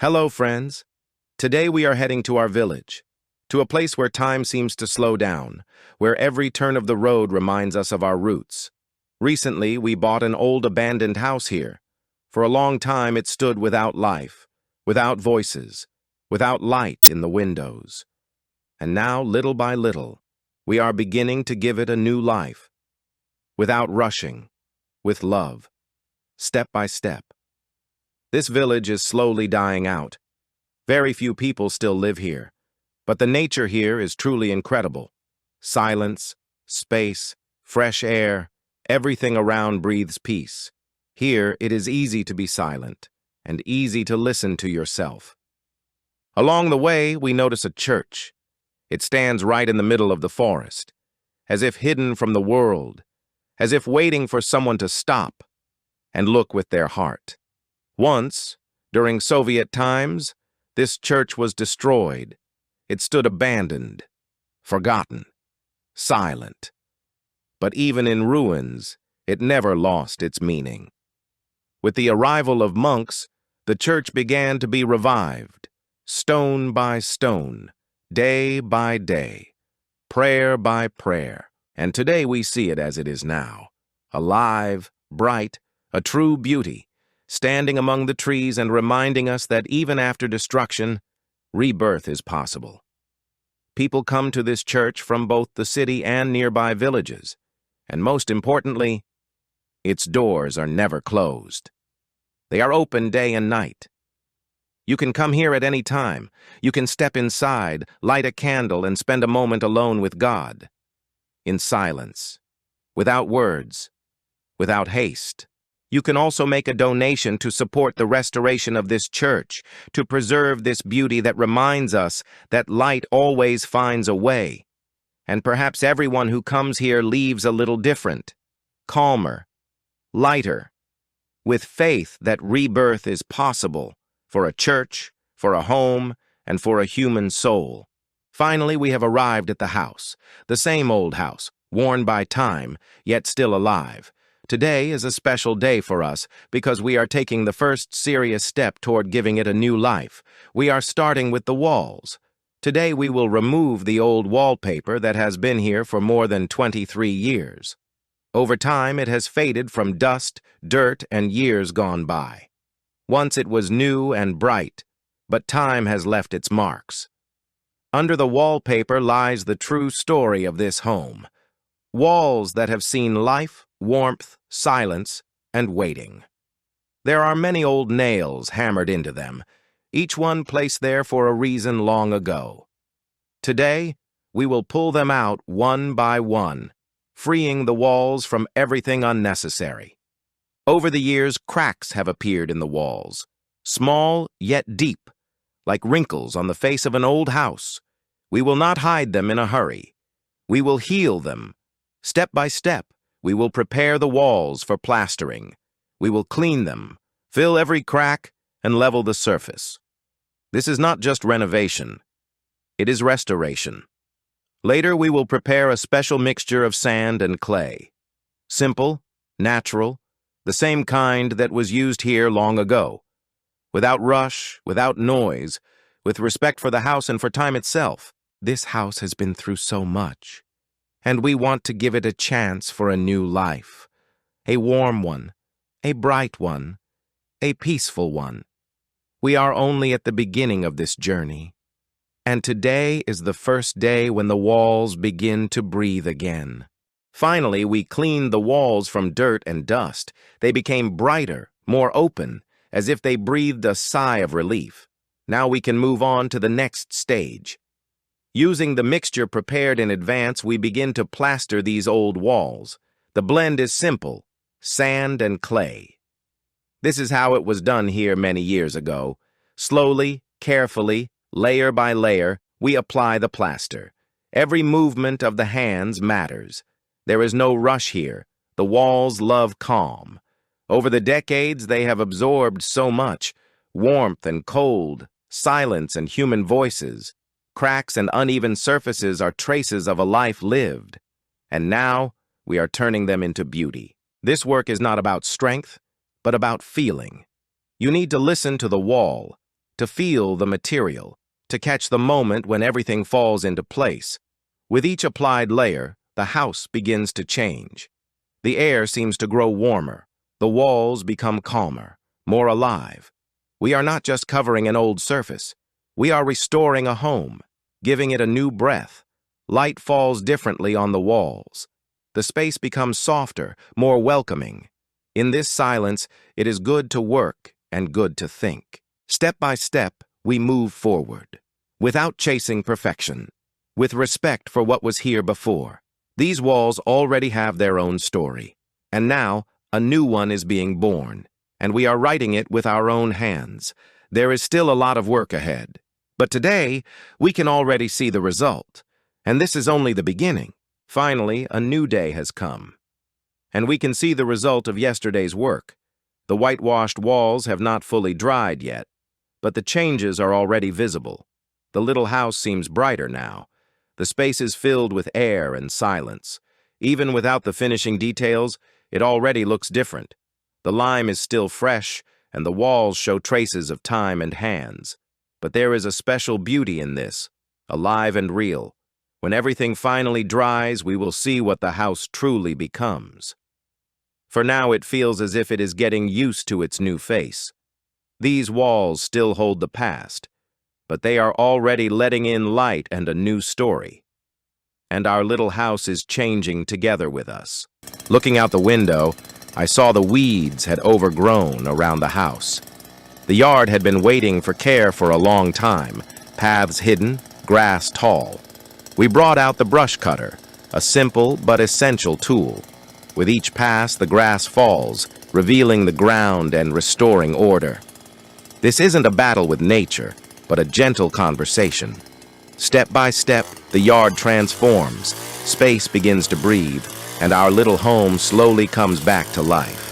Hello, friends. Today we are heading to our village, to a place where time seems to slow down, where every turn of the road reminds us of our roots. Recently, we bought an old abandoned house here. For a long time, it stood without life, without voices, without light in the windows. And now, little by little, we are beginning to give it a new life, without rushing, with love, step by step. This village is slowly dying out. Very few people still live here, but the nature here is truly incredible. Silence, space, fresh air, everything around breathes peace. Here, it is easy to be silent and easy to listen to yourself. Along the way, we notice a church. It stands right in the middle of the forest, as if hidden from the world, as if waiting for someone to stop and look with their heart. Once, during Soviet times, this church was destroyed. It stood abandoned, forgotten, silent. But even in ruins, it never lost its meaning. With the arrival of monks, the church began to be revived, stone by stone, day by day, prayer by prayer. And today we see it as it is now, alive, bright, a true beauty, standing among the trees and reminding us that even after destruction, rebirth is possible. People come to this church from both the city and nearby villages, and most importantly, its doors are never closed. They are open day and night. You can come here at any time. You can step inside, light a candle, and spend a moment alone with God, in silence, without words, without haste. You can also make a donation to support the restoration of this church, to preserve this beauty that reminds us that light always finds a way. And perhaps everyone who comes here leaves a little different, calmer, lighter, with faith that rebirth is possible for a church, for a home, and for a human soul. Finally, we have arrived at the house, the same old house, worn by time, yet still alive. Today is a special day for us because we are taking the first serious step toward giving it a new life. We are starting with the walls. Today we will remove the old wallpaper that has been here for more than 23 years. Over time it has faded from dust, dirt, and years gone by. Once it was new and bright, but time has left its marks. Under the wallpaper lies the true story of this home. Walls that have seen life, warmth, silence, and waiting. There are many old nails hammered into them, each one placed there for a reason long ago. Today, we will pull them out one by one, freeing the walls from everything unnecessary. Over the years, cracks have appeared in the walls, small yet deep, like wrinkles on the face of an old house. We will not hide them in a hurry. We will heal them. Step by step, we will prepare the walls for plastering. We will clean them, fill every crack, and level the surface. This is not just renovation. It is restoration. Later, we will prepare a special mixture of sand and clay. Simple, natural, the same kind that was used here long ago. Without rush, without noise, with respect for the house and for time itself. This house has been through so much, and we want to give it a chance for a new life. A warm one, a bright one, a peaceful one. We are only at the beginning of this journey, and today is the first day when the walls begin to breathe again. Finally, we cleaned the walls from dirt and dust. They became brighter, more open, as if they breathed a sigh of relief. Now we can move on to the next stage. Using the mixture prepared in advance, we begin to plaster these old walls. The blend is simple: sand and clay. This is how it was done here many years ago. Slowly, carefully, layer by layer, we apply the plaster. Every movement of the hands matters. There is no rush here. The walls love calm. Over the decades, they have absorbed so much: warmth and cold, silence and human voices. Cracks and uneven surfaces are traces of a life lived. And now, we are turning them into beauty. This work is not about strength, but about feeling. You need to listen to the wall, to feel the material, to catch the moment when everything falls into place. With each applied layer, the house begins to change. The air seems to grow warmer. The walls become calmer, more alive. We are not just covering an old surface. We are restoring a home, giving it a new breath. Light falls differently on the walls. The space becomes softer, more welcoming. In this silence, it is good to work and good to think. Step by step, we move forward, without chasing perfection, with respect for what was here before. These walls already have their own story, and now a new one is being born, and we are writing it with our own hands. There is still a lot of work ahead, but today we can already see the result, and this is only the beginning. Finally, a new day has come, and we can see the result of yesterday's work. The whitewashed walls have not fully dried yet, but the changes are already visible. The little house seems brighter now. The space is filled with air and silence. Even without the finishing details, it already looks different. The lime is still fresh, and the walls show traces of time and hands. But there is a special beauty in this, alive and real. When everything finally dries, we will see what the house truly becomes. For now, it feels as if it is getting used to its new face. These walls still hold the past, but they are already letting in light and a new story. And our little house is changing together with us. Looking out the window, I saw the weeds had overgrown around the house. The yard had been waiting for care for a long time, paths hidden, grass tall. We brought out the brush cutter, a simple but essential tool. With each pass, the grass falls, revealing the ground and restoring order. This isn't a battle with nature, but a gentle conversation. Step by step, the yard transforms, space begins to breathe, and our little home slowly comes back to life.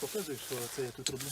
Показуй, що це я тут роблю.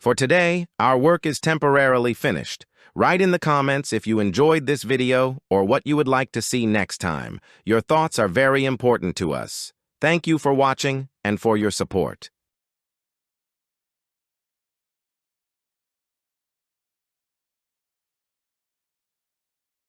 For today, our work is temporarily finished. Write in the comments if you enjoyed this video or what you would like to see next time. Your thoughts are very important to us. Thank you for watching and for your support.